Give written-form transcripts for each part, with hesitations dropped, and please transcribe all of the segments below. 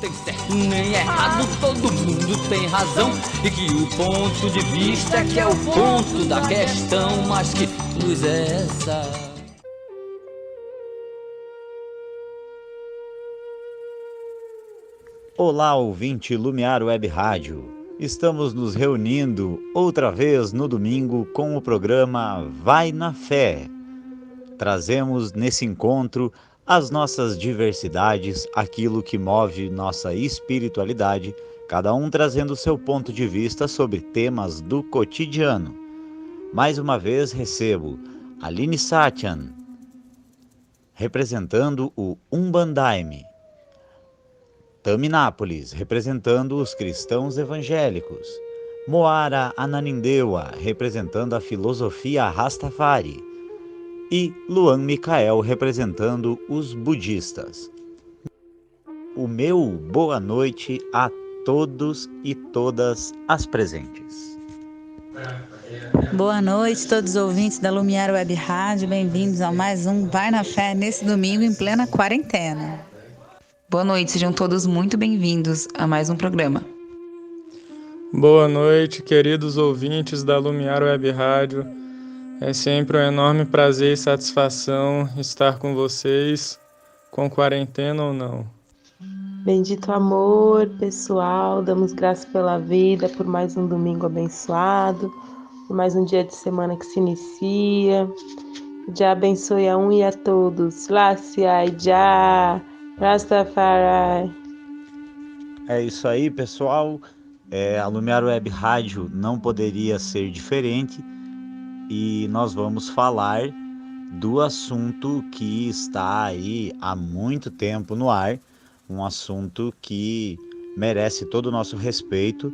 tem certo nem errado, todo mundo tem razão, e que o ponto de vista é que é o ponto da questão. Mas que luz é essa? Olá, ouvinte Lumiar Web Rádio. Estamos nos reunindo outra vez no domingo com o programa Vai na Fé. Trazemos nesse encontro as nossas diversidades, aquilo que move nossa espiritualidade, cada um trazendo seu ponto de vista sobre temas do cotidiano. Mais uma vez recebo Aline Satyan, representando o Umbandaime. Taminápolis, representando os cristãos evangélicos. Moara Ananindeua, representando a filosofia Rastafari. E Luan Mikael, representando os budistas. O meu boa noite a todos e todas as presentes. Boa noite, todos os ouvintes da Lumiar Web Rádio. Bem-vindos a mais um Vai na Fé nesse domingo em plena quarentena. Boa noite, sejam todos muito bem-vindos a mais um programa. Boa noite, queridos ouvintes da Lumiar Web Rádio. É sempre um enorme prazer e satisfação estar com vocês, com quarentena ou não. Bendito amor, pessoal, damos graças pela vida, por mais um domingo abençoado, por mais um dia de semana que se inicia. Já abençoe a um e a todos. Lácia, já, Rastafari. É isso aí, pessoal. A Lumiar Web Rádio não poderia ser diferente e nós vamos falar do assunto que está aí há muito tempo no ar, um assunto que merece todo o nosso respeito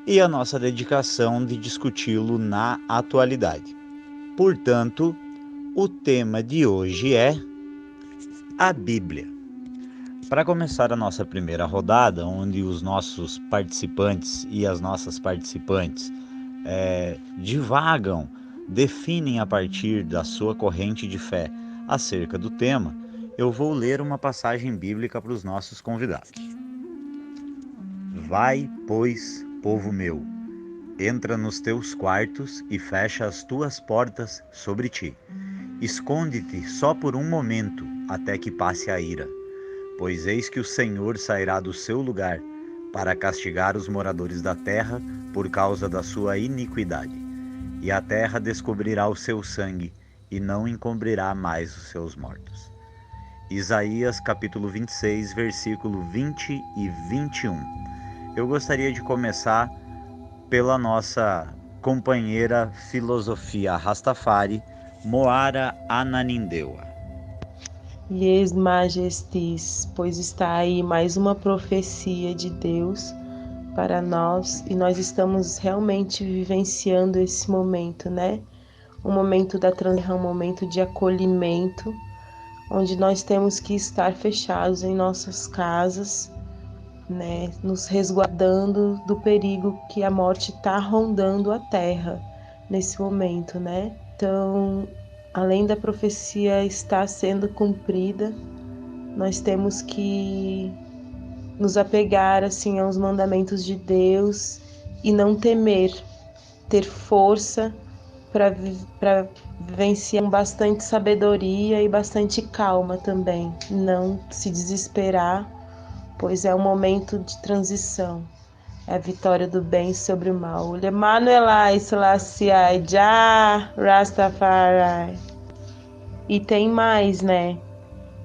e a nossa dedicação de discuti-lo na atualidade. Portanto, o tema de hoje é a Bíblia. Para começar a nossa primeira rodada, onde os nossos participantes e as nossas participantes divagam, definem a partir da sua corrente de fé acerca do tema, eu vou ler uma passagem bíblica para os nossos convidados. Vai, pois, povo meu, entra nos teus quartos e fecha as tuas portas sobre ti. Esconde-te só por um momento, até que passe a ira. Pois eis que o Senhor sairá do seu lugar para castigar os moradores da terra por causa da sua iniquidade. E a terra descobrirá o seu sangue e não encobrirá mais os seus mortos. Isaías capítulo 26, versículo 20 e 21. Eu gostaria de começar pela nossa companheira filosofia Rastafari, Moara Ananindeua. Yes, Majestis, pois está aí mais uma profecia de Deus para nós e nós estamos realmente vivenciando esse momento, né? Um momento da transição, um momento de acolhimento, onde nós temos que estar fechados em nossas casas, né? Nos resguardando do perigo que a morte está rondando a terra nesse momento, né? Então, além da profecia estar sendo cumprida, nós temos que nos apegar assim aos mandamentos de Deus e não temer, ter força para vivenciar com bastante sabedoria e bastante calma também, não se desesperar, pois é um momento de transição. É a vitória do bem sobre o mal. Emmanuel Selassie, Já, Rastafari. E tem mais, né?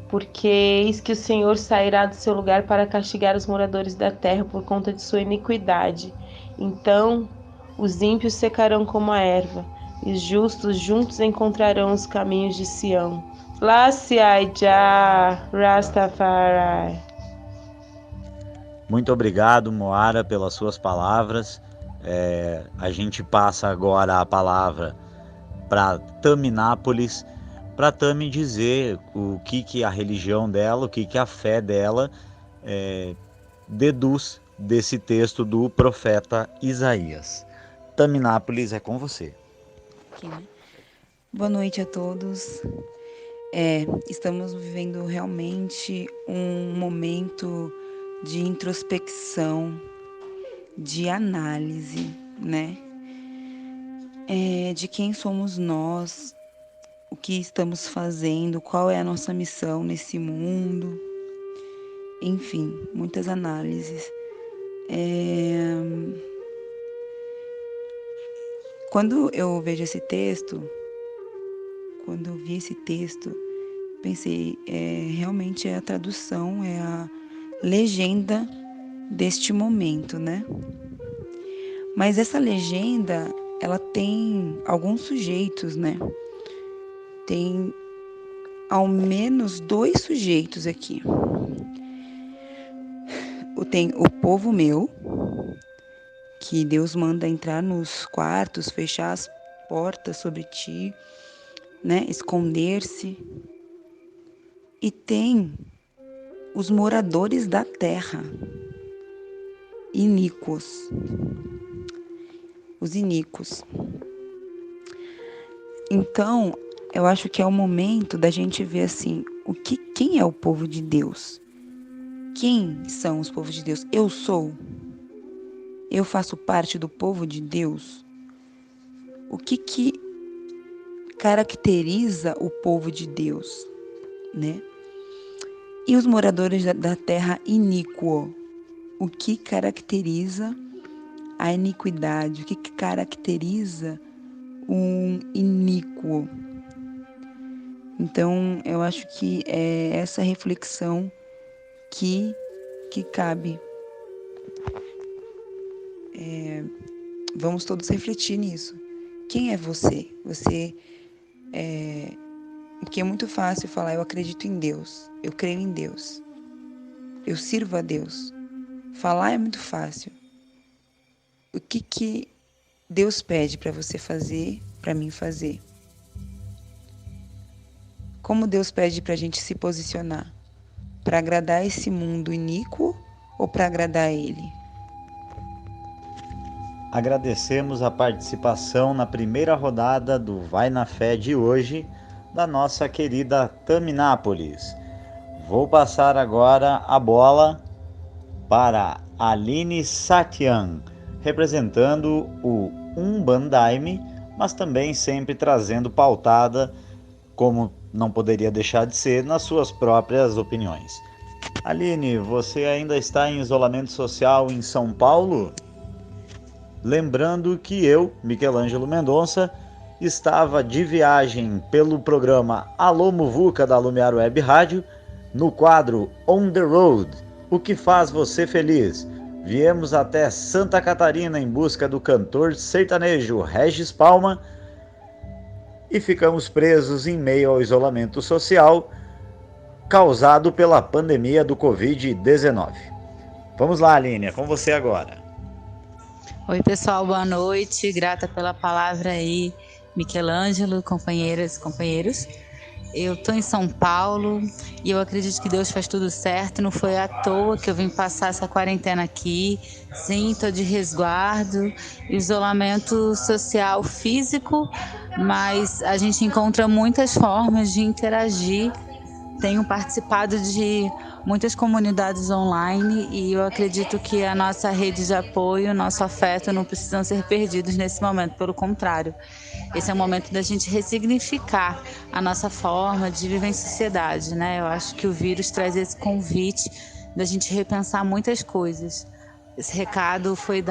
Porque eis que o Senhor sairá do seu lugar para castigar os moradores da terra por conta de sua iniquidade. Então, os ímpios secarão como a erva, e os justos juntos encontrarão os caminhos de Sião. Lassie, Já, Rastafari. Muito obrigado, Moara, pelas suas palavras. A gente passa agora a palavra para Taminápolis, para Tami dizer o que a religião dela, o que a fé dela deduz desse texto do profeta Isaías. Taminápolis, é com você. Aqui, né? Boa noite a todos. Estamos vivendo realmente um momento de introspecção, de análise, né? De quem somos nós, o que estamos fazendo, qual é a nossa missão nesse mundo, enfim, muitas análises. Quando eu vejo esse texto, quando eu vi esse texto, pensei, realmente é a tradução, é a legenda deste momento, né? Mas essa legenda, ela tem alguns sujeitos, né? Tem ao menos 2 sujeitos aqui. Tem o povo meu, que Deus manda entrar nos quartos, fechar as portas sobre ti, né? Esconder-se. E tem os moradores da terra, iníquos. Os iníquos. Então, eu acho que é o momento da gente ver assim, quem é o povo de Deus? Quem são os povos de Deus? Eu sou? Eu faço parte do povo de Deus? O que caracteriza o povo de Deus, né? E os moradores da terra iníquo? O que caracteriza a iniquidade? O que caracteriza um iníquo? Então, eu acho que é essa reflexão que cabe. Vamos todos refletir nisso. Quem é você? Porque é muito fácil falar, eu acredito em Deus, eu creio em Deus, eu sirvo a Deus. Falar é muito fácil. O que Deus pede para você fazer, para mim fazer? Como Deus pede para a gente se posicionar? Para agradar esse mundo iníquo ou para agradar Ele? Agradecemos a participação na primeira rodada do Vai na Fé de hoje da nossa querida Taminápolis. Vou passar agora a bola para Aline Satyan, representando o Umbandaime, mas também sempre trazendo pautada, como não poderia deixar de ser, nas suas próprias opiniões. Aline, você ainda está em isolamento social em São Paulo? Lembrando que eu, Michelangelo Mendonça, estava de viagem pelo programa Alô Muvuca da Lumiar Web Rádio, no quadro On the Road, o que faz você feliz. Viemos até Santa Catarina em busca do cantor sertanejo Regis Palma e ficamos presos em meio ao isolamento social causado pela pandemia do Covid-19. Vamos lá, Aline, é com você agora. Oi, pessoal, boa noite. Grata pela palavra aí, Michelangelo, companheiras e companheiros. Eu estou em São Paulo e eu acredito que Deus faz tudo certo. Não foi à toa que eu vim passar essa quarentena aqui. Sim, estou de resguardo, isolamento social físico, mas a gente encontra muitas formas de interagir. Tenho participado de muitas comunidades online e eu acredito que a nossa rede de apoio, nosso afeto não precisam ser perdidos nesse momento, pelo contrário. Esse é o momento da gente ressignificar a nossa forma de viver em sociedade, né? Eu acho que o vírus traz esse convite da gente repensar muitas coisas. Esse recado foi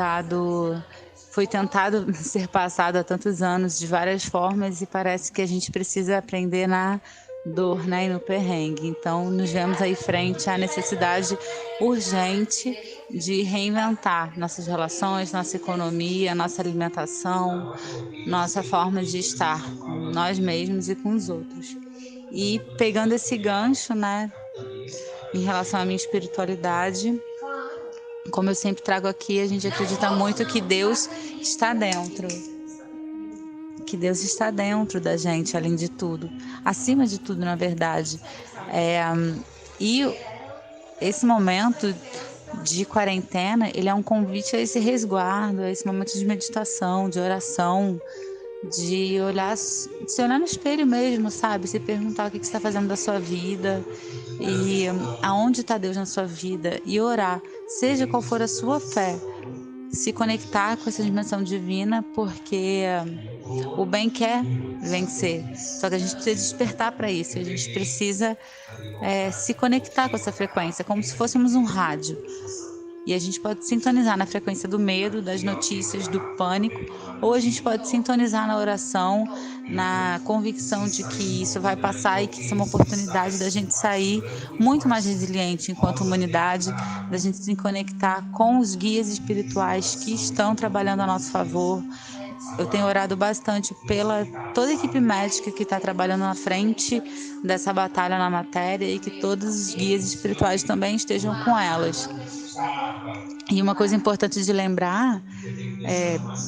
tentado ser passado há tantos anos de várias formas e parece que a gente precisa aprender na dor, né, e no perrengue. Então, nos vemos aí frente à necessidade urgente de reinventar nossas relações, nossa economia, nossa alimentação, nossa forma de estar com nós mesmos e com os outros. E pegando esse gancho, né, em relação à minha espiritualidade, como eu sempre trago aqui, a gente acredita muito que Deus está dentro. Que Deus está dentro da gente, além de tudo. Acima de tudo, na verdade. E esse momento de quarentena, ele é um convite a esse resguardo, a esse momento de meditação, de oração, de se olhar no espelho mesmo, sabe? Se perguntar o que você está fazendo da sua vida, e aonde está Deus na sua vida e orar, seja qual for a sua fé, se conectar com essa dimensão divina, porque o bem quer vencer. Só que a gente precisa despertar para isso, a gente precisa se conectar com essa frequência, como se fôssemos um rádio. E a gente pode sintonizar na frequência do medo, das notícias, do pânico, ou a gente pode sintonizar na oração, na convicção de que isso vai passar e que isso é uma oportunidade da gente sair muito mais resiliente enquanto humanidade, da gente se conectar com os guias espirituais que estão trabalhando a nosso favor. Eu tenho orado bastante pela toda a equipe médica que está trabalhando na frente dessa batalha na matéria e que todos os guias espirituais também estejam com elas. E uma coisa importante de lembrar,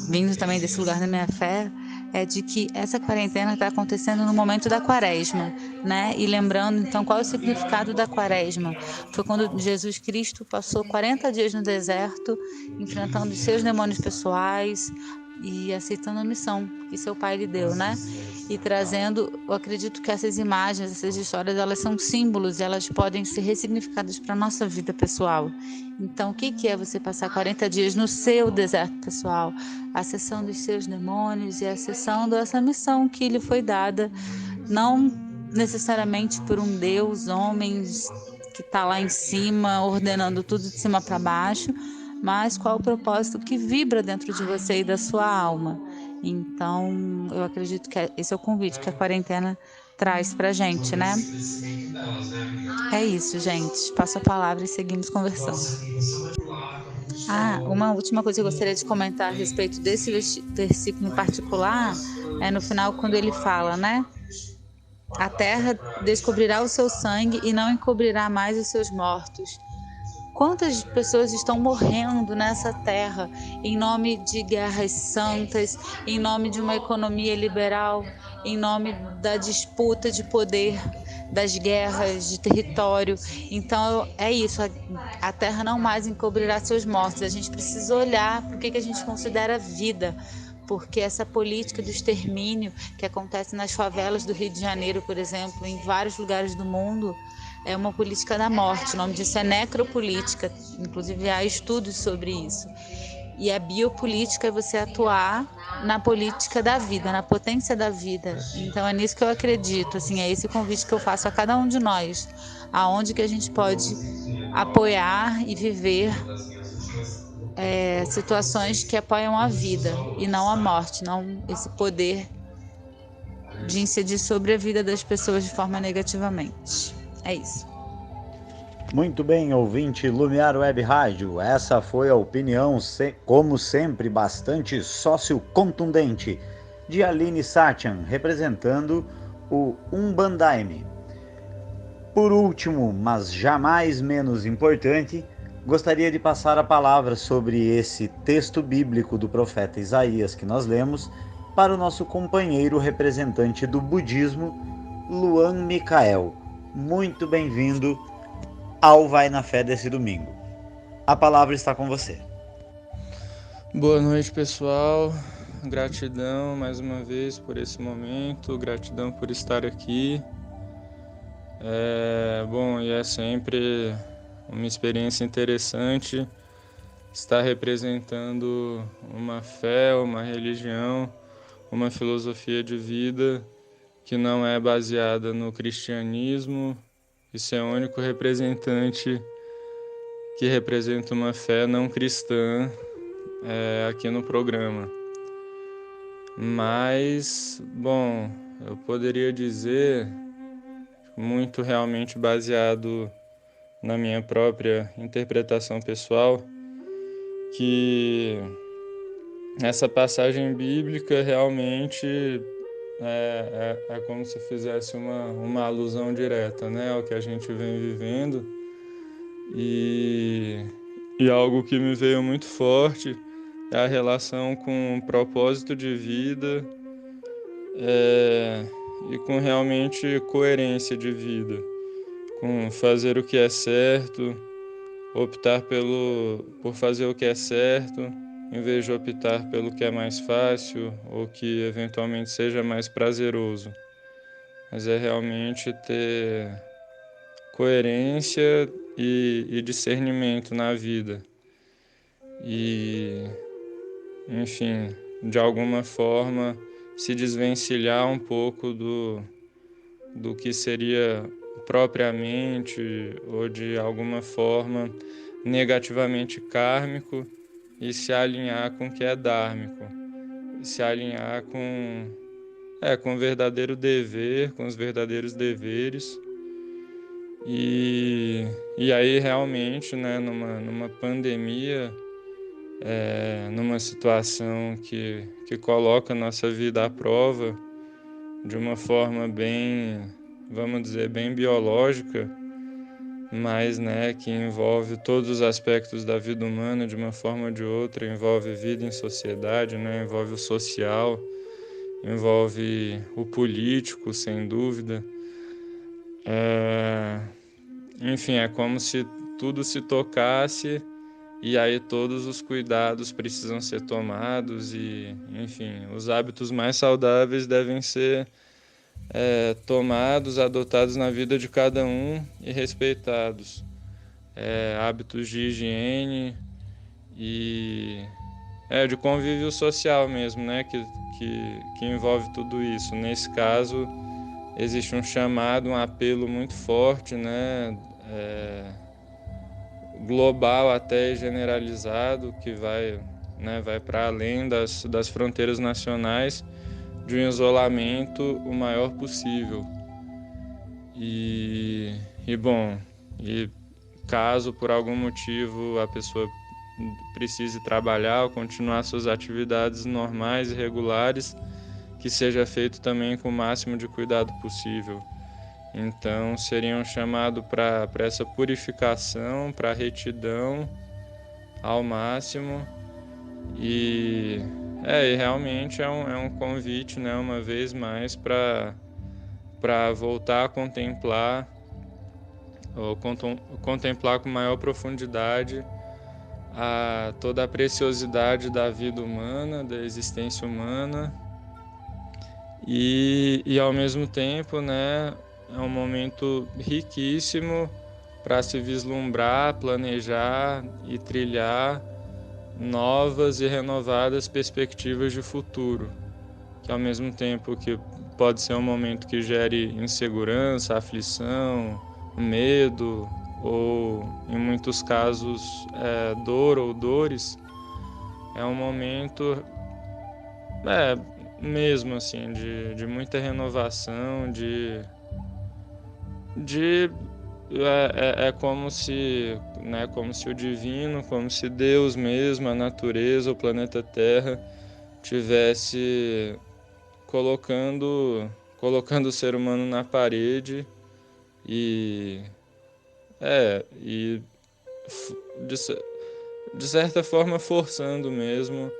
vindo também desse lugar da minha fé, é de que essa quarentena está acontecendo no momento da quaresma, né? E lembrando, então, qual é o significado da quaresma? Foi quando Jesus Cristo passou 40 dias no deserto, enfrentando os seus demônios pessoais e aceitando a missão que seu pai lhe deu, né? E trazendo, eu acredito que essas imagens, essas histórias, elas são símbolos e elas podem ser ressignificadas para a nossa vida pessoal. Então, o que é você passar 40 dias no seu deserto pessoal? A sessão dos seus demônios e a sessão dessa missão que lhe foi dada, não necessariamente por um Deus, homens que está lá em cima, ordenando tudo de cima para baixo, mas qual o propósito que vibra dentro de você e da sua alma. Então, eu acredito que esse é o convite que a quarentena traz pra gente, né? É isso, gente. Passo a palavra e seguimos conversando. Uma última coisa que eu gostaria de comentar a respeito desse versículo em particular é no final quando ele fala, né? A terra descobrirá o seu sangue e não encobrirá mais os seus mortos. Quantas pessoas estão morrendo nessa terra em nome de guerras santas, em nome de uma economia liberal, em nome da disputa de poder, das guerras de território. Então é isso, a terra não mais encobrirá seus mortos. A gente precisa olhar para o que a gente considera vida, porque essa política do extermínio que acontece nas favelas do Rio de Janeiro, por exemplo, em vários lugares do mundo, é uma política da morte. O nome disso é necropolítica, inclusive há estudos sobre isso. E a biopolítica é você atuar na política da vida, na potência da vida. Então é nisso que eu acredito, assim, é esse convite que eu faço a cada um de nós, aonde que a gente pode apoiar e viver situações que apoiam a vida e não a morte, não esse poder de incidir sobre a vida das pessoas de forma negativamente. É isso. Muito bem, ouvinte Lumiar Web Rádio. Essa foi a opinião, como sempre, bastante sócio-contundente de Aline Satyan, representando o Umbandaime. Por último, mas jamais menos importante, gostaria de passar a palavra sobre esse texto bíblico do profeta Isaías que nós lemos para o nosso companheiro representante do budismo, Luan Mikael. Muito bem-vindo ao Vai na Fé desse domingo. A palavra está com você. Boa noite, pessoal. Gratidão mais uma vez por esse momento, gratidão por estar aqui. E é sempre uma experiência interessante estar representando uma fé, uma religião, uma filosofia de vida que não é baseada no cristianismo e ser o único representante que representa uma fé não cristã aqui no programa. Mas, eu poderia dizer, muito realmente baseado na minha própria interpretação pessoal, que essa passagem bíblica realmente é como se fizesse uma alusão direta, né, ao que a gente vem vivendo, e algo que me veio muito forte é a relação com o propósito de vida e com realmente coerência de vida, com fazer o que é certo, optar por fazer o que é certo, em vez de optar pelo que é mais fácil ou que eventualmente seja mais prazeroso. Mas é realmente ter coerência e discernimento na vida. E, enfim, de alguma forma se desvencilhar um pouco do que seria propriamente ou de alguma forma negativamente kármico e se alinhar com o que é dármico, se alinhar com o verdadeiro dever, com os verdadeiros deveres. E aí realmente, né, numa pandemia, numa situação que coloca a nossa vida à prova de uma forma bem, vamos dizer, bem biológica, mas, né, que envolve todos os aspectos da vida humana de uma forma ou de outra, envolve vida em sociedade, né, envolve o social, envolve o político, sem dúvida. Enfim, é como se tudo se tocasse e aí todos os cuidados precisam ser tomados e, enfim, os hábitos mais saudáveis devem ser tomados, adotados na vida de cada um e respeitados. Hábitos de higiene e de convívio social mesmo, né, que envolve tudo isso. Nesse caso, existe um chamado, um apelo muito forte, né, global até generalizado, que vai para além das fronteiras nacionais, de um isolamento o maior possível. E caso por algum motivo a pessoa precise trabalhar ou continuar suas atividades normais e regulares, que seja feito também com o máximo de cuidado possível. Então seria um chamado para essa purificação, para retidão ao máximo. E realmente é um convite, né, uma vez mais, para voltar a contemplar, ou contemplar com maior profundidade toda a preciosidade da vida humana, da existência humana. E ao mesmo tempo, né, é um momento riquíssimo para se vislumbrar, planejar e trilhar novas e renovadas perspectivas de futuro, que ao mesmo tempo que pode ser um momento que gere insegurança, aflição, medo ou, em muitos casos, dor ou dores, é um momento mesmo assim de muita renovação, como se o divino, como se Deus mesmo, a natureza, o planeta Terra, tivesse colocando o ser humano na parede e de certa forma forçando mesmo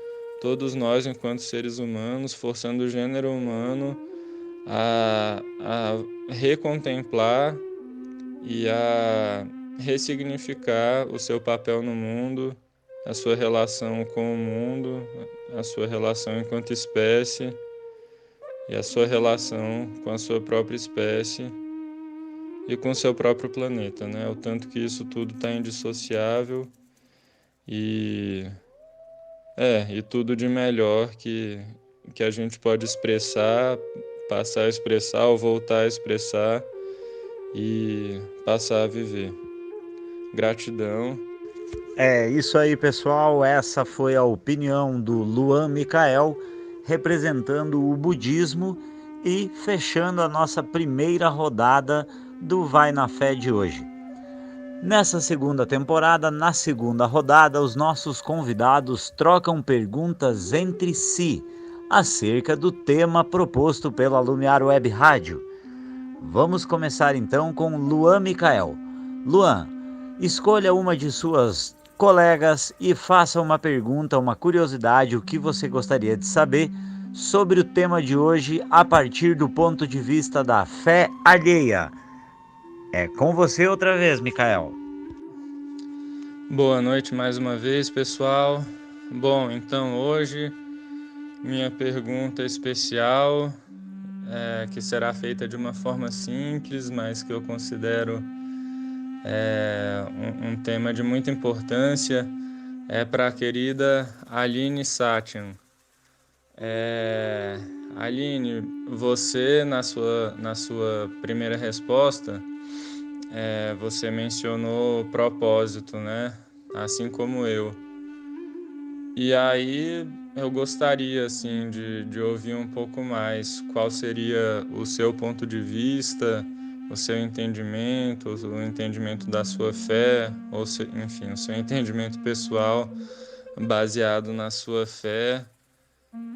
todos nós enquanto seres humanos, forçando o gênero humano a recontemplar e a ressignificar o seu papel no mundo, a sua relação com o mundo, a sua relação enquanto espécie e a sua relação com a sua própria espécie e com o seu próprio planeta, né? O tanto que isso tudo está indissociável e tudo de melhor que a gente pode expressar, passar a expressar ou voltar a expressar e passar a viver. Gratidão. É isso aí, pessoal. Essa foi a opinião do Luan Micael, representando o budismo e fechando a nossa primeira rodada do Vai na Fé de hoje. Nessa segunda temporada, na segunda rodada, os nossos convidados trocam perguntas entre si acerca do tema proposto pela Lumiar Web Rádio. Vamos começar então com Luan Micael. Luan, escolha uma de suas colegas e faça uma pergunta, uma curiosidade, o que você gostaria de saber sobre o tema de hoje a partir do ponto de vista da fé alheia. É com você outra vez, Micael. Boa noite mais uma vez, pessoal. Bom, então hoje minha pergunta especial, que será feita de uma forma simples, mas que eu considero Um tema de muita importância é para a querida Aline Satyan. Aline, você na sua primeira resposta, você mencionou propósito, né? Assim como eu. E aí eu gostaria assim de ouvir um pouco mais qual seria o seu ponto de vista, o seu entendimento, o entendimento da sua fé, ou enfim, o seu entendimento pessoal baseado na sua fé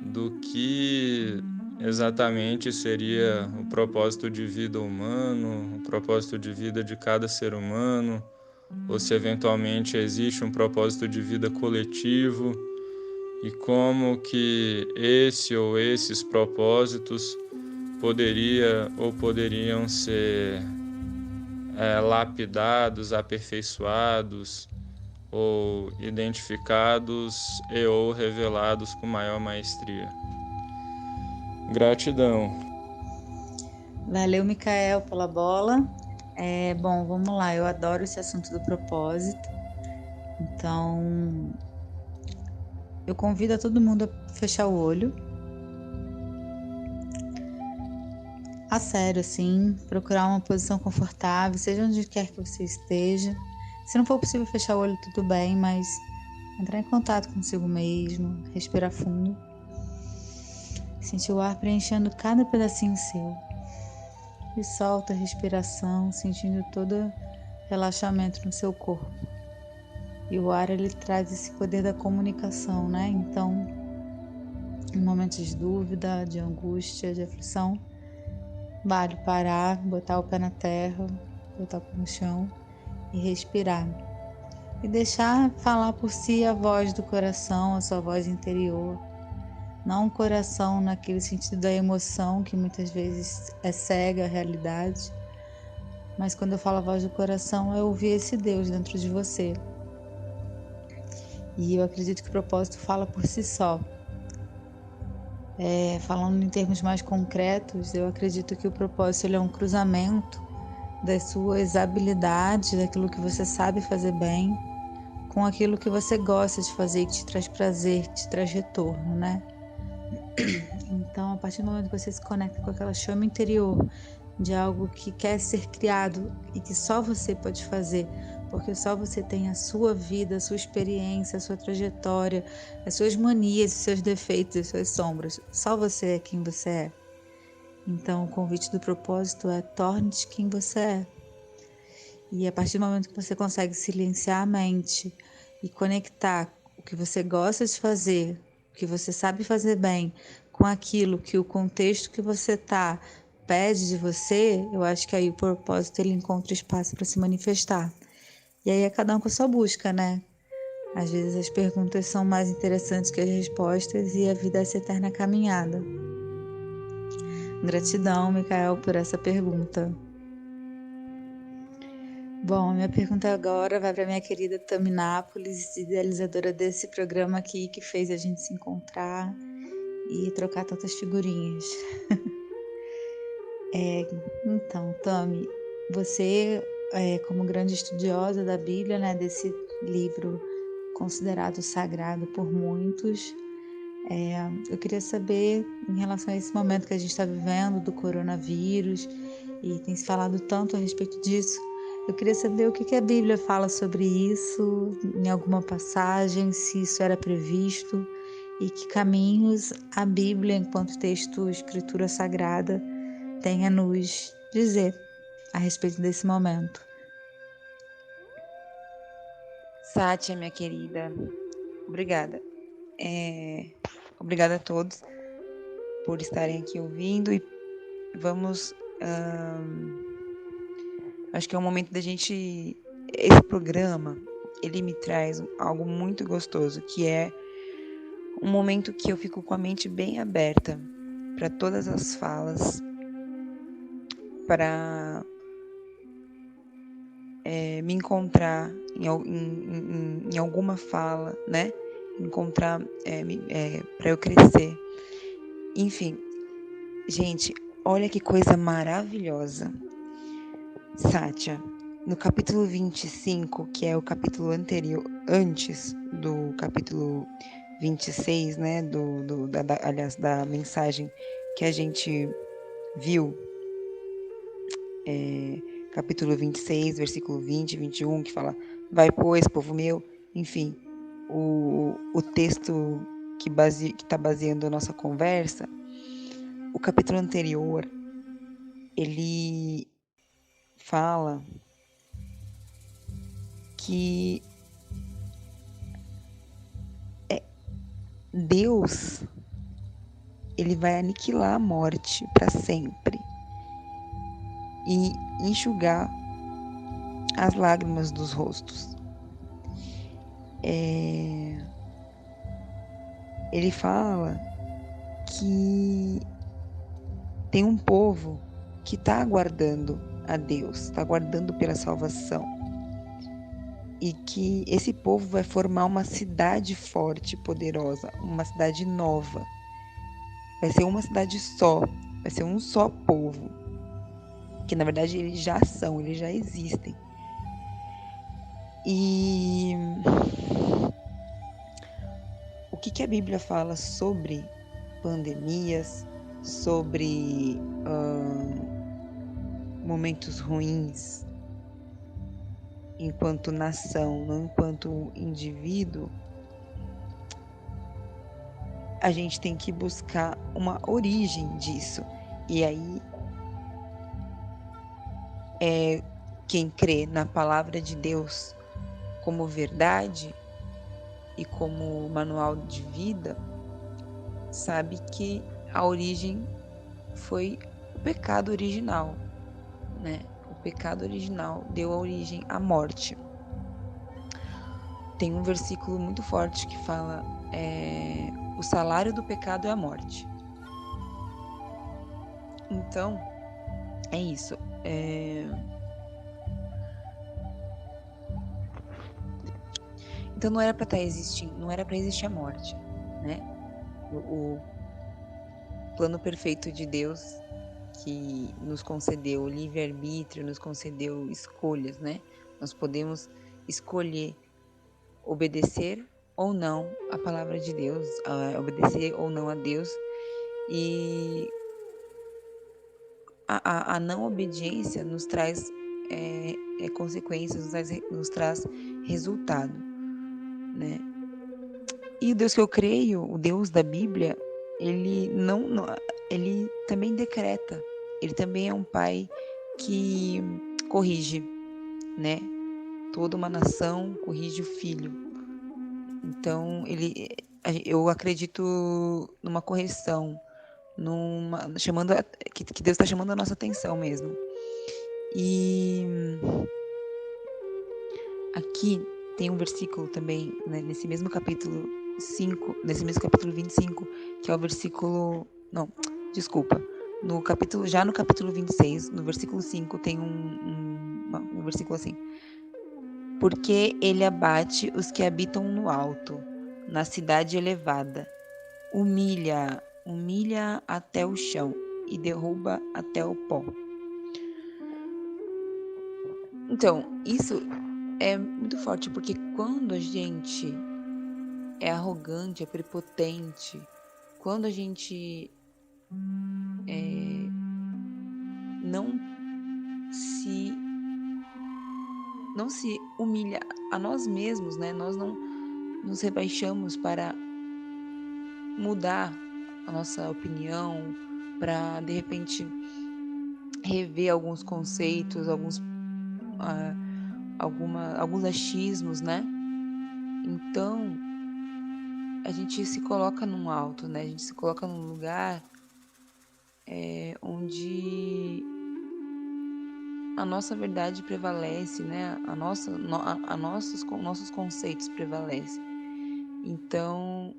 do que exatamente seria o propósito de vida humano, o propósito de vida de cada ser humano, ou se eventualmente existe um propósito de vida coletivo e como que esse ou esses propósitos poderiam ser lapidados, aperfeiçoados ou identificados e ou revelados com maior maestria. Gratidão. Valeu, Micael, pela bola. Bom, vamos lá. Eu adoro esse assunto do propósito. Então, eu convido a todo mundo a fechar o olho. A sério, assim, procurar uma posição confortável, seja onde quer que você esteja. Se não for possível fechar o olho, tudo bem, mas entrar em contato consigo mesmo, respirar fundo. Sentir o ar preenchendo cada pedacinho seu. E solta a respiração, sentindo todo relaxamento no seu corpo. E o ar, ele traz esse poder da comunicação, né? Então, em momentos de dúvida, de angústia, de aflição, vale parar, botar o pé na terra, botar o pé no chão e respirar. E deixar falar por si a voz do coração, a sua voz interior. Não o coração naquele sentido da emoção, que muitas vezes cega a realidade. Mas quando eu falo a voz do coração, é ouvir esse Deus dentro de você. E eu acredito que o propósito fala por si só. Falando em termos mais concretos, eu acredito que o propósito ele é um cruzamento das suas habilidades, daquilo que você sabe fazer bem, com aquilo que você gosta de fazer, que te traz prazer, que te traz retorno, né? Então, a partir do momento que você se conecta com aquela chama interior de algo que quer ser criado e que só você pode fazer, porque só você tem a sua vida, a sua experiência, a sua trajetória, as suas manias, os seus defeitos, as suas sombras. Só você é quem você é. Então, o convite do propósito é torne-te quem você é. E a partir do momento que você consegue silenciar a mente e conectar o que você gosta de fazer, o que você sabe fazer bem, com aquilo que o contexto que você está pede de você, eu acho que aí o propósito ele encontra espaço para se manifestar. E aí é cada um com a sua busca, né? Às vezes as perguntas são mais interessantes que as respostas e a vida é essa eterna caminhada. Gratidão, Micael, por essa pergunta. Bom, minha pergunta agora vai para minha querida Tami Nápoles, idealizadora desse programa aqui que fez a gente se encontrar e trocar tantas figurinhas. Então, Tami, você, como grande estudiosa da Bíblia, né, desse livro considerado sagrado por muitos, eu queria saber, em relação a esse momento que a gente está vivendo do coronavírus, e tem se falado tanto a respeito disso, eu queria saber o que a Bíblia fala sobre isso, em alguma passagem, se isso era previsto, e que caminhos a Bíblia, enquanto texto, escritura sagrada, tem a nos dizer a respeito desse momento. Sátia, minha querida, obrigada. Obrigada a todos por estarem aqui ouvindo e vamos... acho que é um momento da gente... Esse programa, ele me traz algo muito gostoso, que é um momento que eu fico com a mente bem aberta para todas as falas, para me encontrar em alguma fala, né? Encontrar para eu crescer. Enfim, gente, olha que coisa maravilhosa. Sátia, No capítulo 25, que é o capítulo anterior, antes do capítulo 26, né, aliás, da mensagem que a gente viu, capítulo 26, versículo 20 e 21, que fala, vai, pois, povo meu, enfim, o texto que está baseando a nossa conversa, o capítulo anterior, ele fala que Deus, ele vai aniquilar a morte para sempre e enxugar as lágrimas dos rostos. Ele fala que tem um povo que está aguardando a Deus, está aguardando pela salvação. E que esse povo vai formar uma cidade forte, poderosa, uma cidade nova. Vai ser uma cidade só, vai ser um só povo. Que na verdade eles já existem. E o que a Bíblia fala sobre pandemias, sobre momentos ruins enquanto nação, não enquanto indivíduo, a gente tem que buscar uma origem disso. E aí, quem crê na palavra de Deus como verdade e como manual de vida, sabe que a origem foi o pecado original, né? O pecado original deu a origem à morte. Tem um versículo muito forte que fala: o salário do pecado é a morte. Então, é isso. Então não era para estar existindo, não era para existir a morte, né? O plano perfeito de Deus, que nos concedeu livre-arbítrio, nos concedeu escolhas, né? Nós podemos escolher obedecer ou não a palavra de Deus, obedecer ou não a Deus, e a não obediência nos traz consequências, nos traz resultado, né? E o Deus que eu creio, o Deus da Bíblia, ele ele também decreta, ele também é um pai que corrige, né? Toda uma nação corrige o filho. Então, eu acredito numa correção, que Deus está chamando a nossa atenção mesmo. E aqui tem um versículo também, né, nesse mesmo capítulo 5, nesse mesmo capítulo 25, que é o versículo... Não, desculpa. No capítulo 26, no versículo 5, tem um versículo assim: porque ele abate os que habitam no alto, na cidade elevada, humilha até o chão e derruba até o pó. Então, isso é muito forte, porque quando a gente é arrogante, é prepotente, quando a gente não se humilha a nós mesmos, né? Nós não nos rebaixamos para mudar a nossa opinião, para de repente rever alguns conceitos, alguns achismos, né? Então a gente se coloca num alto, né? A gente se coloca num lugar onde a nossa verdade prevalece, né? Nossos conceitos prevalecem. Então,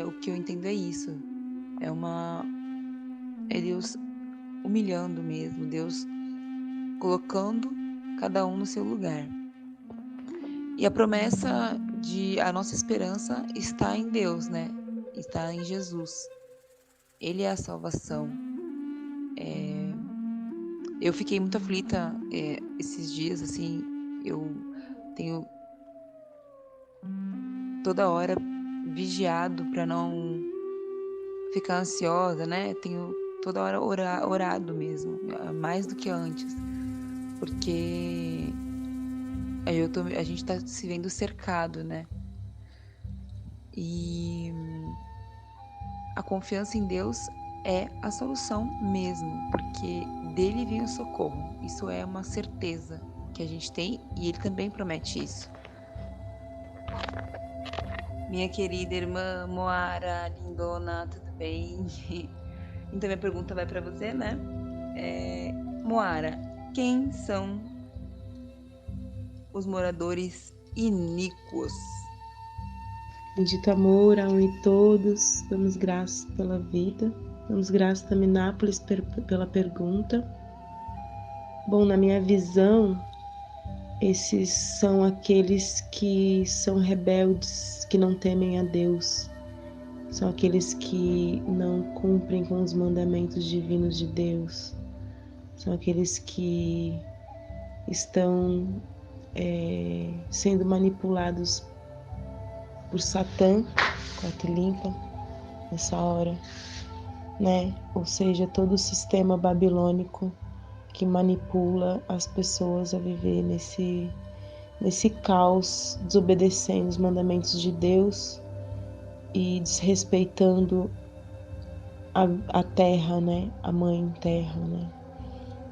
o que eu entendo é isso. É Deus humilhando mesmo, Deus colocando cada um no seu lugar. E a nossa esperança está em Deus, né? Está em Jesus. Ele é a salvação. Eu fiquei muito aflita esses dias, assim, eu tenho toda hora vigiado para não ficar ansiosa, né? Tenho toda hora orado mesmo, mais do que antes, porque a gente tá se vendo cercado, né? E a confiança em Deus é a solução mesmo, porque dele vem o socorro. Isso é uma certeza que a gente tem e ele também promete isso. Minha querida irmã Moara, lindona, tudo bem? Então minha pergunta vai para você, né? Moara, quem são os moradores iníquos? Bendito amor, a um e todos, damos graças pela vida, damos graças a Minápolis pela pergunta. Bom, na minha visão, esses são aqueles que são rebeldes, que não temem a Deus, são aqueles que não cumprem com os mandamentos divinos de Deus, são aqueles que estão sendo manipulados por Satã, quarto limpa, nessa hora, né? Ou seja, todo o sistema babilônico que manipula as pessoas a viver nesse caos, desobedecendo os mandamentos de Deus e desrespeitando a terra, né? A mãe terra, né?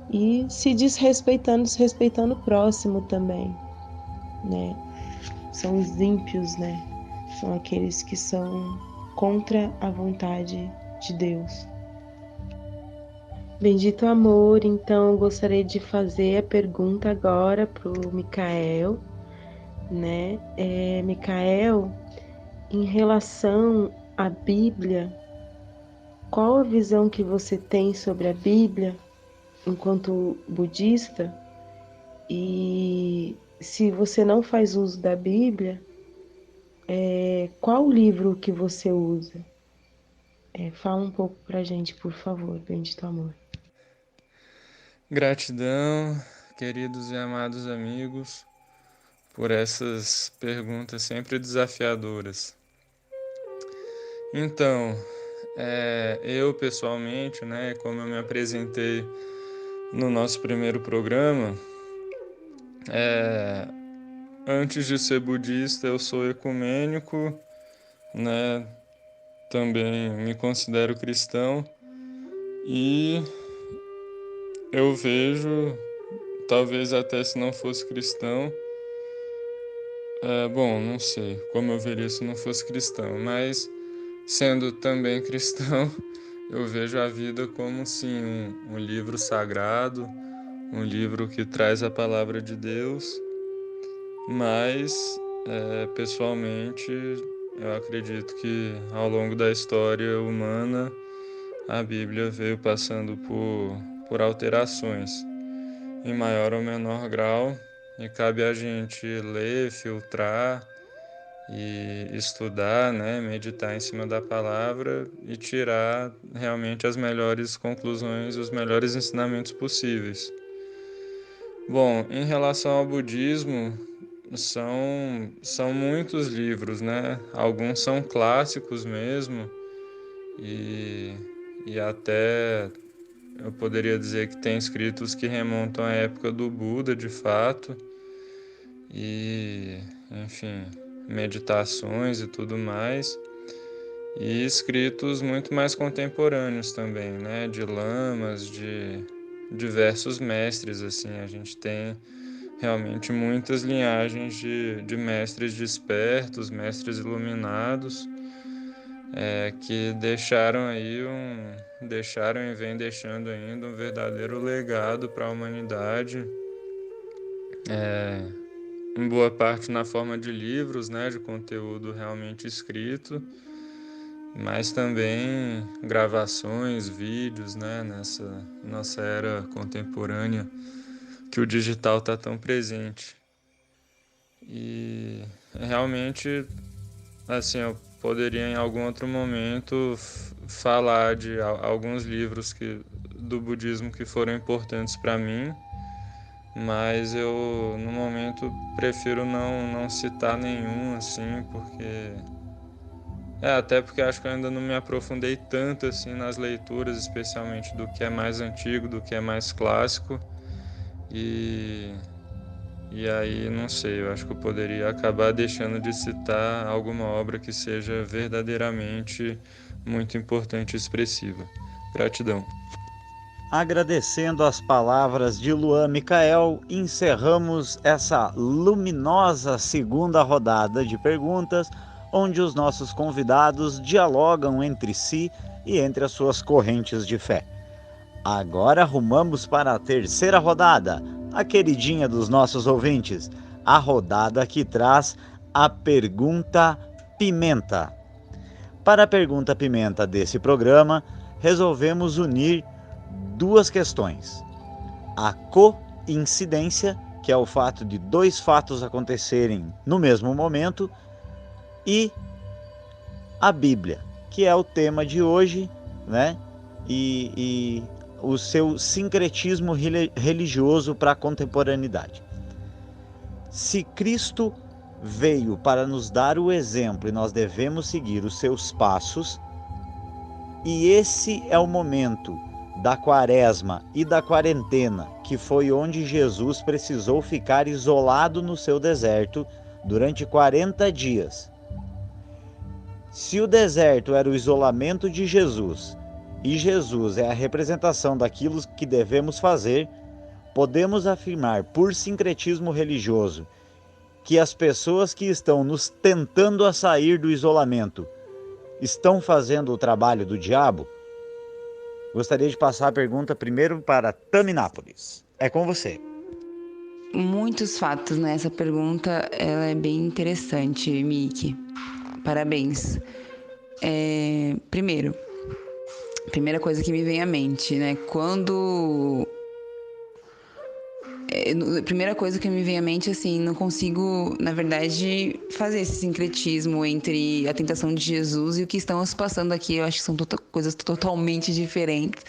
E se desrespeitando o próximo também, né? São os ímpios, né? São aqueles que são contra a vontade de Deus. Bendito amor, então eu gostaria de fazer a pergunta agora para o Micael, né? Micael, em relação à Bíblia, qual a visão que você tem sobre a Bíblia enquanto budista? E se você não faz uso da Bíblia, qual livro que você usa? Fala um pouco pra gente, por favor, bendito amor. Gratidão, queridos e amados amigos, por essas perguntas sempre desafiadoras. Então, eu pessoalmente, né, como eu me apresentei no nosso primeiro programa, antes de ser budista, eu sou ecumênico, né, também me considero cristão e eu vejo, talvez até se não fosse cristão, bom, não sei como eu veria se não fosse cristão, mas sendo também cristão, eu vejo a vida como sim um livro sagrado, um livro que traz a palavra de Deus, mas pessoalmente eu acredito que ao longo da história humana a Bíblia veio passando por alterações em maior ou menor grau e cabe a gente ler, filtrar e estudar, né, meditar em cima da palavra e tirar realmente as melhores conclusões, os melhores ensinamentos possíveis. Bom, em relação ao budismo, são muitos livros, né? Alguns são clássicos mesmo e até eu poderia dizer que tem escritos que remontam à época do Buda, de fato, e, enfim, meditações e tudo mais, e escritos muito mais contemporâneos também, né? De lamas, de diversos mestres, assim, a gente tem realmente muitas linhagens de mestres despertos, mestres iluminados, que deixaram e vem deixando ainda um verdadeiro legado para a humanidade, em boa parte na forma de livros, né, de conteúdo realmente escrito, mas também gravações, vídeos, né, nessa nossa era contemporânea que o digital está tão presente. E realmente, assim, eu poderia em algum outro momento falar de alguns livros que do budismo que foram importantes para mim, mas eu no momento prefiro não citar nenhum assim, porque até porque acho que eu ainda não me aprofundei tanto assim nas leituras, especialmente do que é mais antigo, do que é mais clássico. E aí, não sei, eu acho que eu poderia acabar deixando de citar alguma obra que seja verdadeiramente muito importante e expressiva. Gratidão. Agradecendo as palavras de Luan Micael, encerramos essa luminosa segunda rodada de perguntas, onde os nossos convidados dialogam entre si e entre as suas correntes de fé. Agora rumamos para a terceira rodada, a queridinha dos nossos ouvintes, a rodada que traz a pergunta pimenta. Para a pergunta pimenta desse programa, resolvemos unir duas questões: a coincidência, que é o fato de dois fatos acontecerem no mesmo momento, e a Bíblia, que é o tema de hoje, né? E o seu sincretismo religioso para a contemporaneidade. Se Cristo veio para nos dar o exemplo e nós devemos seguir os seus passos, e esse é o momento da quaresma e da quarentena, que foi onde Jesus precisou ficar isolado no seu deserto durante 40 dias. Se o deserto era o isolamento de Jesus, e Jesus é a representação daquilo que devemos fazer, podemos afirmar, por sincretismo religioso, que as pessoas que estão nos tentando a sair do isolamento estão fazendo o trabalho do diabo? Gostaria de passar a pergunta primeiro para Taminápolis. É com você. Muitos fatos, né? Essa pergunta ela é bem interessante, Miki. Parabéns. Primeira coisa que me vem à mente, né? Primeira coisa que me vem à mente, assim, não consigo, na verdade, fazer esse sincretismo entre a tentação de Jesus e o que estamos passando aqui. Eu acho que são coisas totalmente diferentes,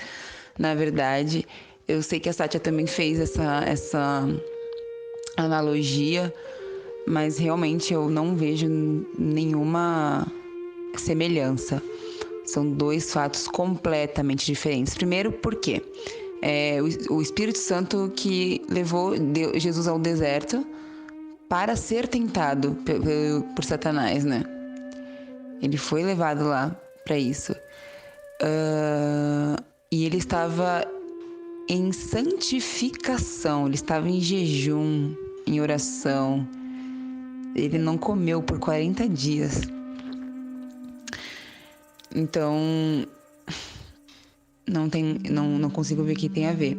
na verdade. Eu sei que a Sátia também fez essa analogia, mas realmente eu não vejo nenhuma semelhança. São dois fatos completamente diferentes. Primeiro, porque o Espírito Santo que levou Jesus ao deserto para ser tentado por Satanás, né? Ele foi levado lá para isso. E ele estava em santificação, ele estava em jejum, em oração. Ele não comeu por 40 dias. Então, não consigo ver o que tem a ver.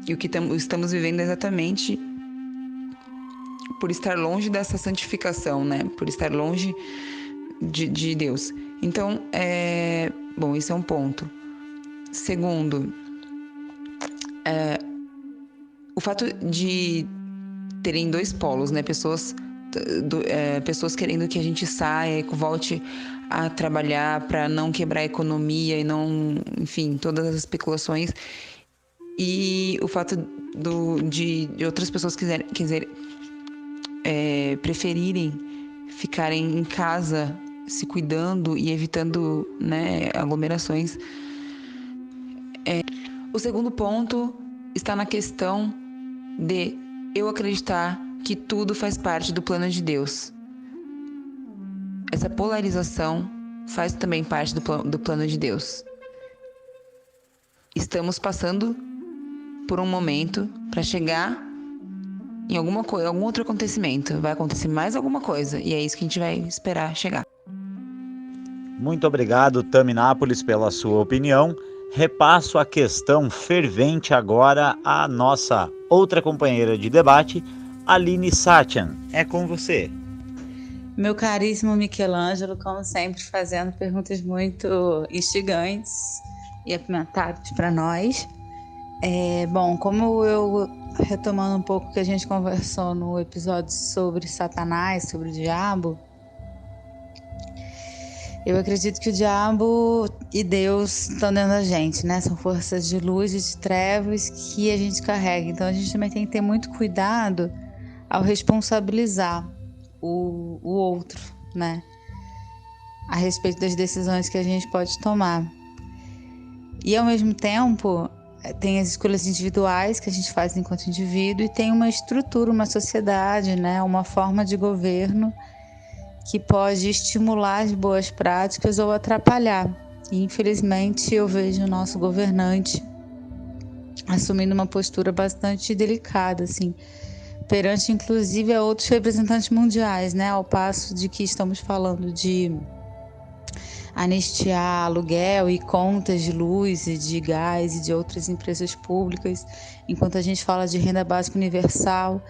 E o que estamos vivendo é exatamente por estar longe dessa santificação, né? Por estar longe de Deus. Então, bom, isso é um ponto. Segundo, o fato de terem dois polos, né? Pessoas querendo que a gente saia e volte a trabalhar para não quebrar a economia e não, enfim, todas as especulações. E o fato de outras pessoas preferirem ficarem em casa se cuidando e evitando, né, aglomerações. O segundo ponto está na questão de eu acreditar que tudo faz parte do plano de Deus. Essa polarização faz também parte do plano de Deus. Estamos passando por um momento para chegar em algum outro acontecimento. Vai acontecer mais alguma coisa e é isso que a gente vai esperar chegar. Muito obrigado, Taminápolis, pela sua opinião. Repasso a questão fervente agora à nossa outra companheira de debate, Aline Satian. É com você. Meu caríssimo Michelangelo, como sempre, fazendo perguntas muito instigantes e apimentadas para nós. Bom, como eu, retomando um pouco o que a gente conversou no episódio sobre Satanás, sobre o diabo, Eu acredito que o diabo e Deus estão dentro da gente, né? São forças de luz e de trevas que a gente carrega. Então a gente também tem que ter muito cuidado ao responsabilizar o outro, né? A respeito das decisões que a gente pode tomar. E ao mesmo tempo, tem as escolhas individuais que a gente faz enquanto indivíduo e tem uma estrutura, uma sociedade, né? Uma forma de governo que pode estimular as boas práticas ou atrapalhar. E, infelizmente, eu vejo o nosso governante assumindo uma postura bastante delicada, assim, perante inclusive a outros representantes mundiais, né? Ao passo de que estamos falando de anistiar aluguel e contas de luz e de gás e de outras empresas públicas, enquanto a gente fala de renda básica universal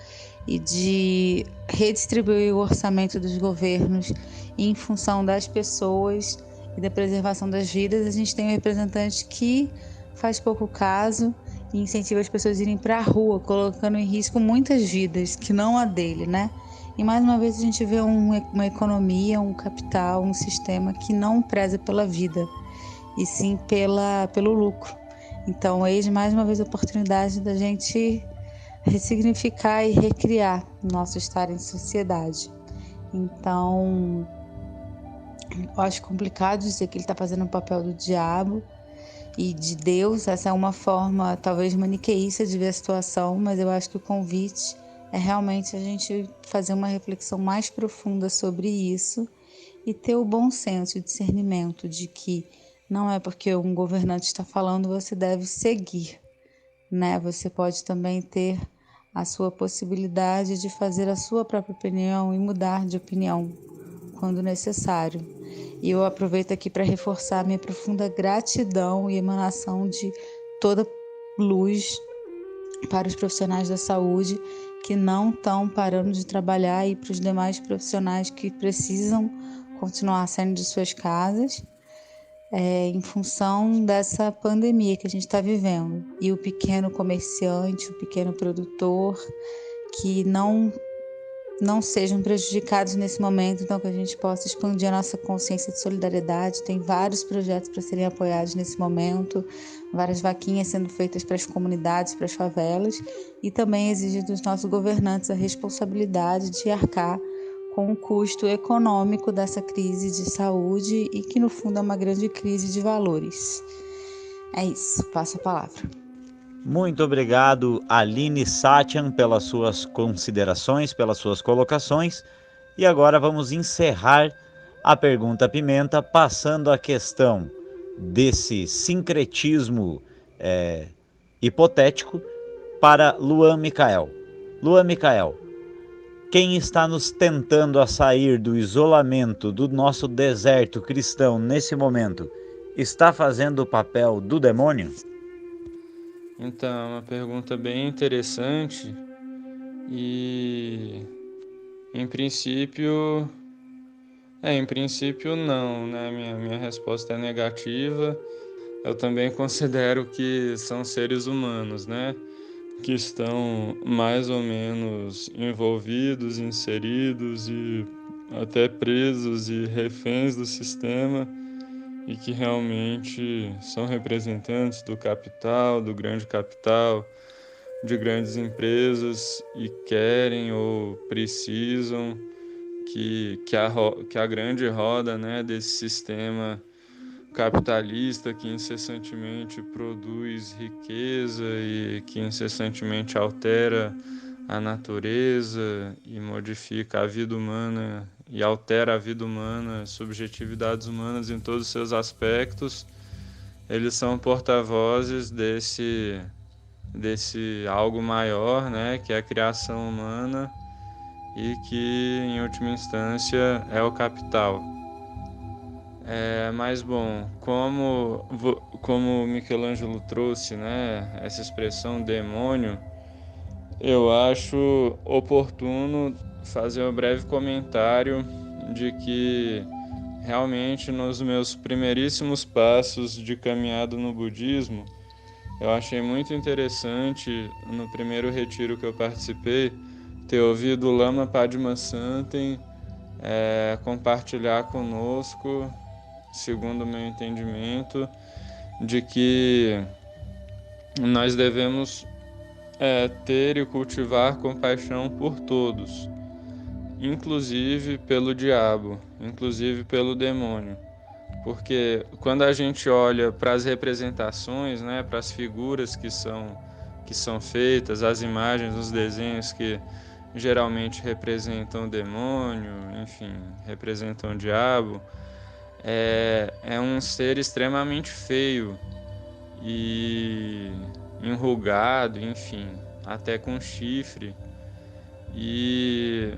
e de redistribuir o orçamento dos governos em função das pessoas e da preservação das vidas, a gente tem um representante que faz pouco caso e incentiva as pessoas a irem para a rua, colocando em risco muitas vidas, que não a dele, né? E mais uma vez a gente vê uma economia, um capital, um sistema que não preza pela vida, e sim pelo lucro. Então, eis mais uma vez a oportunidade da gente ressignificar e recriar o nosso estar em sociedade. Então, eu acho complicado dizer que ele está fazendo o papel do diabo e de Deus. Essa é uma forma talvez maniqueísta de ver a situação, mas eu acho que o convite é realmente a gente fazer uma reflexão mais profunda sobre isso e ter o bom senso e discernimento de que não é porque um governante está falando você deve seguir, né? Você pode também ter a sua possibilidade de fazer a sua própria opinião e mudar de opinião quando necessário. E eu aproveito aqui para reforçar a minha profunda gratidão e emanação de toda luz para os profissionais da saúde que não estão parando de trabalhar e para os demais profissionais que precisam continuar saindo de suas casas em função dessa pandemia que a gente está vivendo. E o pequeno comerciante, o pequeno produtor, que não sejam prejudicados nesse momento, então que a gente possa expandir a nossa consciência de solidariedade. Tem vários projetos para serem apoiados nesse momento, várias vaquinhas sendo feitas para as comunidades, para as favelas, e também exigir dos nossos governantes a responsabilidade de arcar com o custo econômico dessa crise de saúde e que no fundo é uma grande crise de valores. É isso, passo a palavra. Muito obrigado, Aline Satian, pelas suas considerações, pelas suas colocações. E agora vamos encerrar a Pergunta Pimenta, passando a questão desse sincretismo hipotético para Luan Micael. Luan Micael, quem está nos tentando a sair do isolamento do nosso deserto cristão nesse momento, está fazendo o papel do demônio? Então, é uma pergunta bem interessante e, em princípio não, né? Minha resposta é negativa. Eu também considero que são seres humanos, né? Que estão mais ou menos envolvidos, inseridos e até presos e reféns do sistema, e que realmente são representantes do capital, do grande capital, de grandes empresas, e querem ou precisam que a grande roda, né, desse sistema capitalista que incessantemente produz riqueza e que incessantemente altera a natureza e modifica a vida humana e altera a vida humana, subjetividades humanas em todos os seus aspectos. Eles são porta-vozes desse algo maior, né, que é a criação humana e que, em última instância, é o capital. Mas, bom, como Michelangelo trouxe, né, essa expressão demônio, eu acho oportuno fazer um breve comentário de que, realmente, nos meus primeiríssimos passos de caminhada no budismo, eu achei muito interessante, no primeiro retiro que eu participei, ter ouvido o Lama Padma Santen compartilhar conosco segundo o meu entendimento, de que nós devemos ter e cultivar compaixão por todos, inclusive pelo diabo, inclusive pelo demônio. Porque quando a gente olha para as representações, né, para as figuras que são feitas, as imagens, os desenhos que geralmente representam o demônio, enfim, representam o diabo, é um ser extremamente feio e enrugado, enfim, até com chifre. E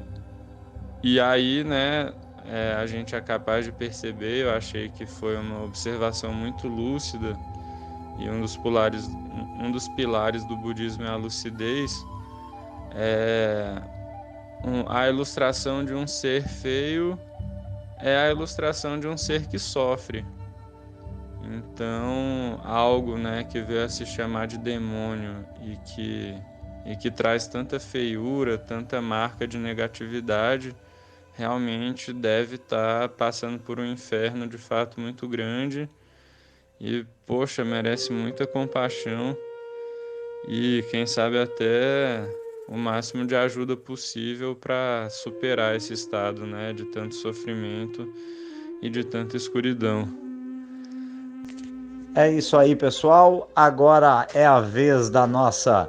aí, né, a gente é capaz de perceber, eu achei que foi uma observação muito lúcida, e um dos pilares do budismo é a lucidez. A ilustração de um ser feio é a ilustração de um ser que sofre. Então, algo, né, que veio a se chamar de demônio e que traz tanta feiura, tanta marca de negatividade, realmente deve estar passando por um inferno de fato muito grande e, poxa, merece muita compaixão e, quem sabe, até o máximo de ajuda possível para superar esse estado, né, de tanto sofrimento e de tanta escuridão. É isso aí, pessoal. Agora é a vez da nossa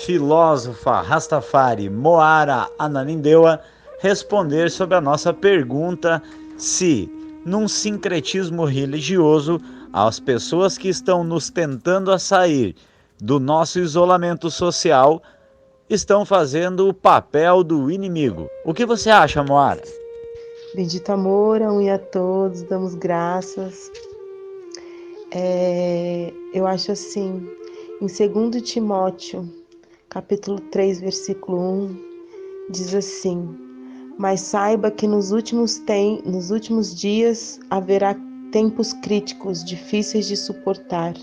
filósofa Rastafari Moara Ananindeua responder sobre a nossa pergunta se, num sincretismo religioso, as pessoas que estão nos tentando a sair do nosso isolamento social estão fazendo o papel do inimigo. O que você acha, Moara? Bendito amor, a um e a todos, damos graças. Eu acho assim, em 2 Timóteo, capítulo 3, versículo 1, diz assim: mas saiba que nos últimos dias haverá tempos críticos, difíceis de suportar.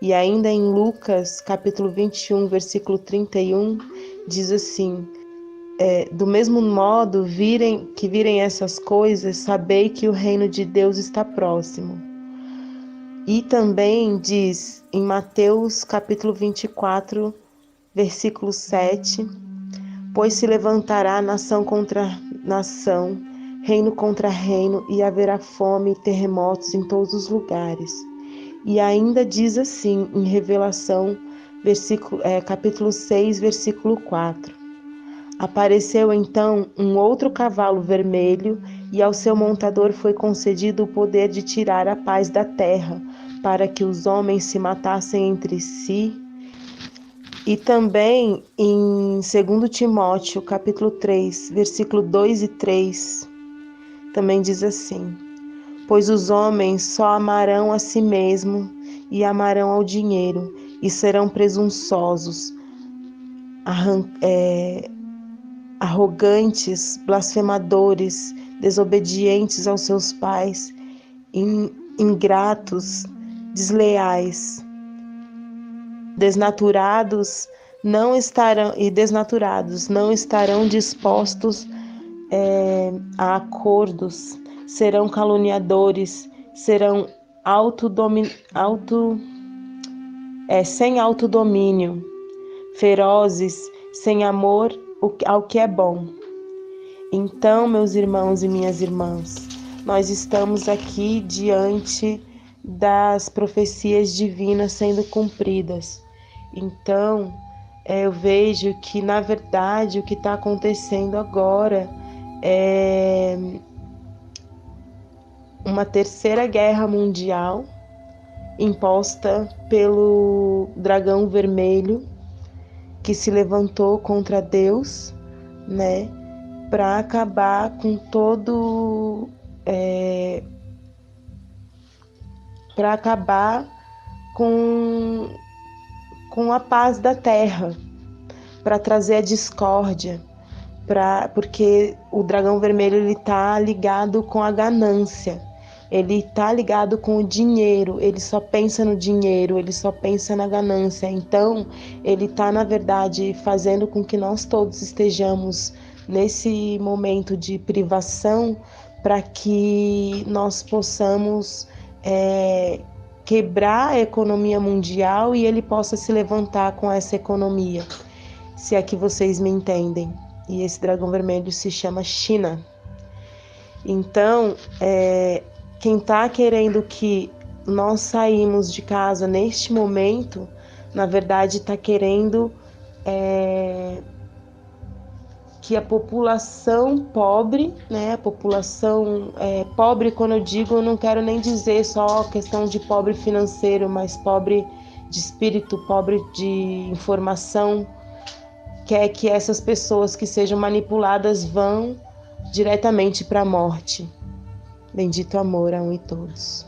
E ainda em Lucas, capítulo 21, versículo 31, diz assim: do mesmo modo, virem essas coisas, sabei que o reino de Deus está próximo. E também diz em Mateus, capítulo 24, versículo 7, pois se levantará nação contra nação, reino contra reino, e haverá fome e terremotos em todos os lugares. E ainda diz assim, em Revelação, capítulo 6, versículo 4. Apareceu então um outro cavalo vermelho, e ao seu montador foi concedido o poder de tirar a paz da terra, para que os homens se matassem entre si. E também em 2 Timóteo, capítulo 3, versículo 2 e 3, também diz assim: pois os homens só amarão a si mesmo e amarão ao dinheiro, e serão presunçosos, arrogantes, blasfemadores, desobedientes aos seus pais, ingratos, desleais, desnaturados não estarão dispostos a acordos, serão caluniadores, serão sem autodomínio, ferozes, sem amor ao que é bom. Então, meus irmãos e minhas irmãs, nós estamos aqui diante das profecias divinas sendo cumpridas. Então, eu vejo que, na verdade, o que está acontecendo agora é uma terceira guerra mundial imposta pelo dragão vermelho que se levantou contra Deus, né, para acabar com para acabar com a paz da terra, para trazer a discórdia, porque o dragão vermelho ele está ligado com a ganância, ele está ligado com o dinheiro, ele só pensa no dinheiro, ele só pensa na ganância. Então, ele está, na verdade, fazendo com que nós todos estejamos nesse momento de privação para que nós possamos quebrar a economia mundial e ele possa se levantar com essa economia, se é que vocês me entendem. E esse dragão vermelho se chama China. Então, quem está querendo que nós saímos de casa neste momento, na verdade está querendo que a população pobre, né, a população pobre, quando eu digo, eu não quero nem dizer só questão de pobre financeiro, mas pobre de espírito, pobre de informação, quer que essas pessoas que sejam manipuladas vão diretamente para a morte. Bendito amor a um e todos.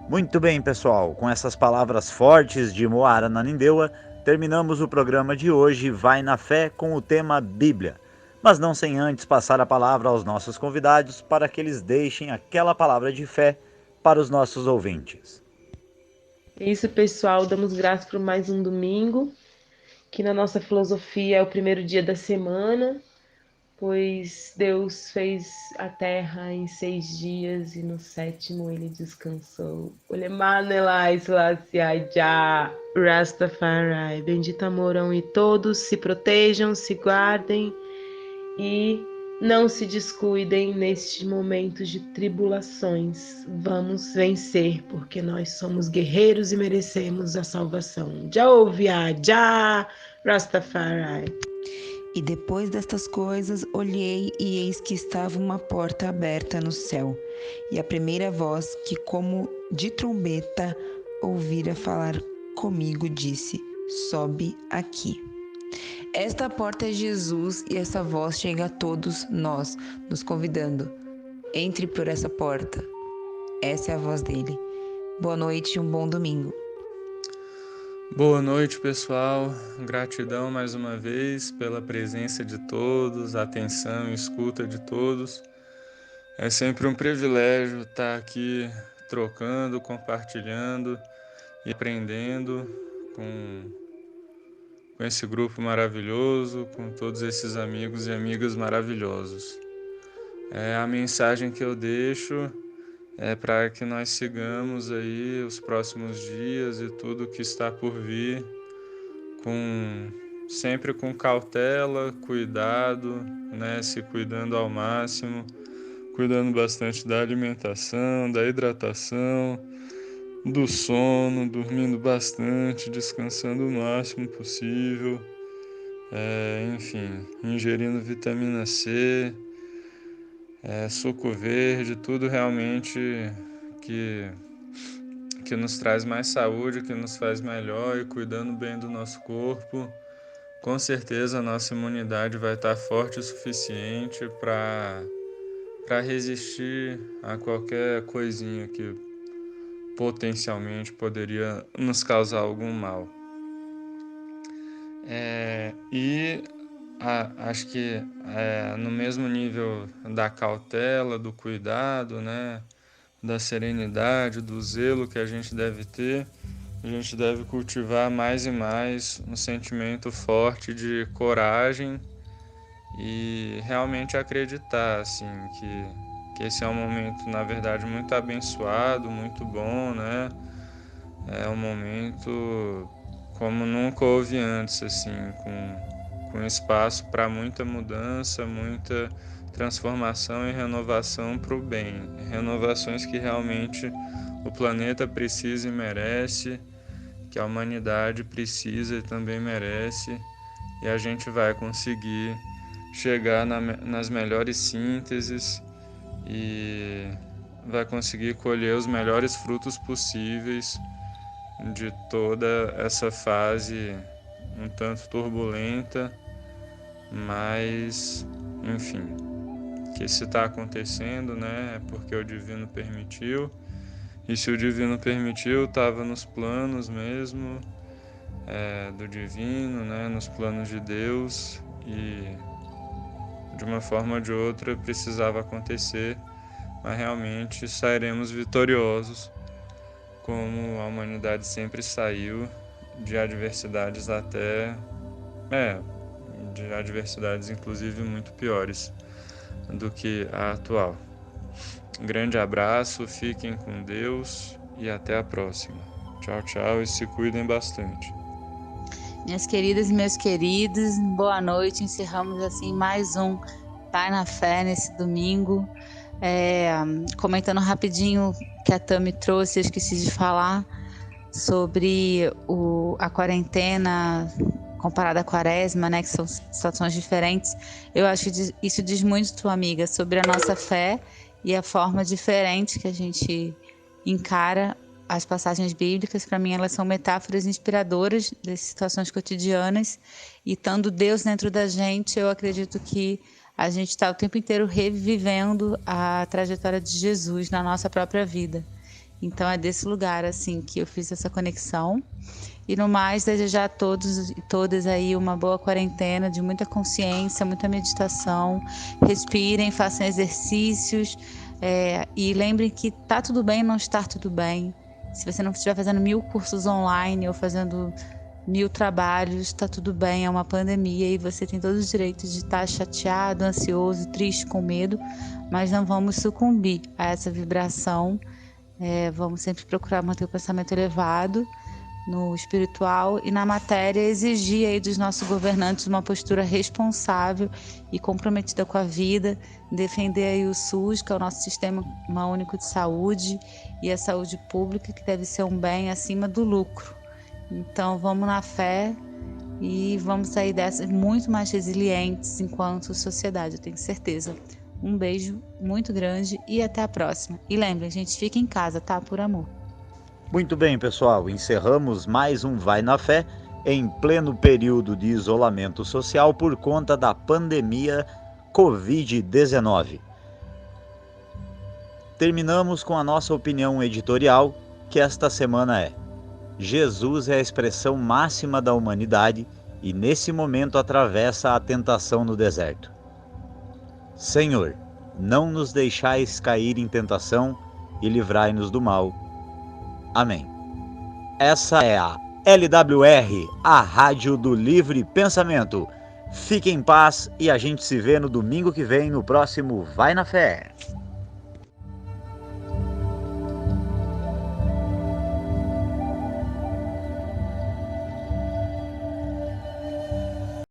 Muito bem, pessoal. Com essas palavras fortes de Moara Nanindeua, terminamos o programa de hoje Vai na Fé com o tema Bíblia. Mas não sem antes passar a palavra aos nossos convidados para que eles deixem aquela palavra de fé para os nossos ouvintes. É isso, pessoal. Damos graças por mais um domingo, que na nossa filosofia é o primeiro dia da semana, pois Deus fez a terra em 6 dias e no 7º ele descansou. Rastafari. Bendito amor a um e todos. Se protejam, se guardem e não se descuidem nestes momentos de tribulações. Vamos vencer, porque nós somos guerreiros e merecemos a salvação. Já, Rastafari. E depois destas coisas, olhei e eis que estava uma porta aberta no céu. E a primeira voz que como de trombeta ouvira falar comigo disse: sobe aqui. Esta porta é Jesus e essa voz chega a todos nós, nos convidando. Entre por essa porta. Essa é a voz dele. Boa noite e um bom domingo. Boa noite, pessoal. Gratidão mais uma vez pela presença de todos, atenção e escuta de todos. É sempre um privilégio estar aqui trocando, compartilhando e aprendendo com esse grupo maravilhoso, com todos esses amigos e amigas maravilhosos. A mensagem que eu deixo é para que nós sigamos aí os próximos dias e tudo que está por vir, sempre com cautela, cuidado, né? Se cuidando ao máximo, cuidando bastante da alimentação, da hidratação, do sono, dormindo bastante, descansando o máximo possível, enfim, ingerindo vitamina C, suco verde, tudo realmente que nos traz mais saúde, que nos faz melhor, e cuidando bem do nosso corpo, com certeza a nossa imunidade vai estar forte o suficiente para resistir a qualquer coisinha que potencialmente poderia nos causar algum mal. Acho que no mesmo nível da cautela, do cuidado, né, da serenidade, do zelo que a gente deve ter, a gente deve cultivar mais e mais um sentimento forte de coragem e realmente acreditar assim, que esse é um momento, na verdade, muito abençoado, muito bom, né? É um momento como nunca houve antes, assim, com espaço para muita mudança, muita transformação e renovação para o bem. Renovações que realmente o planeta precisa e merece, que a humanidade precisa e também merece, e a gente vai conseguir chegar nas melhores sínteses e vai conseguir colher os melhores frutos possíveis de toda essa fase um tanto turbulenta, mas, enfim, que se está acontecendo, né, é porque o Divino permitiu, e se o Divino permitiu, estava nos planos mesmo do Divino, né, nos planos de Deus, e de uma forma ou de outra precisava acontecer, mas realmente sairemos vitoriosos, como a humanidade sempre saiu, de adversidades de adversidades inclusive muito piores. do que a atual. Um grande abraço, fiquem com Deus e até a próxima. Tchau, tchau e se cuidem bastante. Minhas queridas e meus queridos, boa noite. Encerramos assim mais um Pai na Fé nesse domingo. Comentando rapidinho que a Tami trouxe, eu esqueci de falar sobre a quarentena comparada à quaresma, né, que são situações diferentes. Eu acho que isso diz muito, tua amiga, sobre a nossa fé e a forma diferente que a gente encara as passagens bíblicas. Para mim, elas são metáforas inspiradoras das situações cotidianas, e estando Deus dentro da gente, eu acredito que a gente está o tempo inteiro revivendo a trajetória de Jesus na nossa própria vida. Então é desse lugar assim que eu fiz essa conexão. E no mais, desejar a todos e todas aí uma boa quarentena, de muita consciência, muita meditação. Respirem, façam exercícios, e lembrem que tá tudo bem não estar tudo bem. Se você não estiver fazendo 1000 cursos online ou fazendo 1000 trabalhos, tá tudo bem, é uma pandemia e você tem todos os direitos de estar chateado, ansioso, triste, com medo, mas não vamos sucumbir a essa vibração. Vamos sempre procurar manter o pensamento elevado no espiritual e na matéria, exigir aí dos nossos governantes uma postura responsável e comprometida com a vida, defender aí o SUS, que é o nosso Sistema Único de Saúde, e a saúde pública, que deve ser um bem acima do lucro. Então vamos na fé e vamos sair dessas muito mais resilientes enquanto sociedade, eu tenho certeza. Um beijo muito grande e até a próxima. E lembrem, gente, fica em casa, tá? Por amor. Muito bem, pessoal, encerramos mais um Vai na Fé em pleno período de isolamento social por conta da pandemia Covid-19. Terminamos com a nossa opinião editorial, que esta semana é: Jesus é a expressão máxima da humanidade e nesse momento atravessa a tentação no deserto. Senhor, não nos deixais cair em tentação e livrai-nos do mal. Amém. Essa é a LWR, a Rádio do Livre Pensamento. Fique em paz e a gente se vê no domingo que vem no próximo Vai na Fé.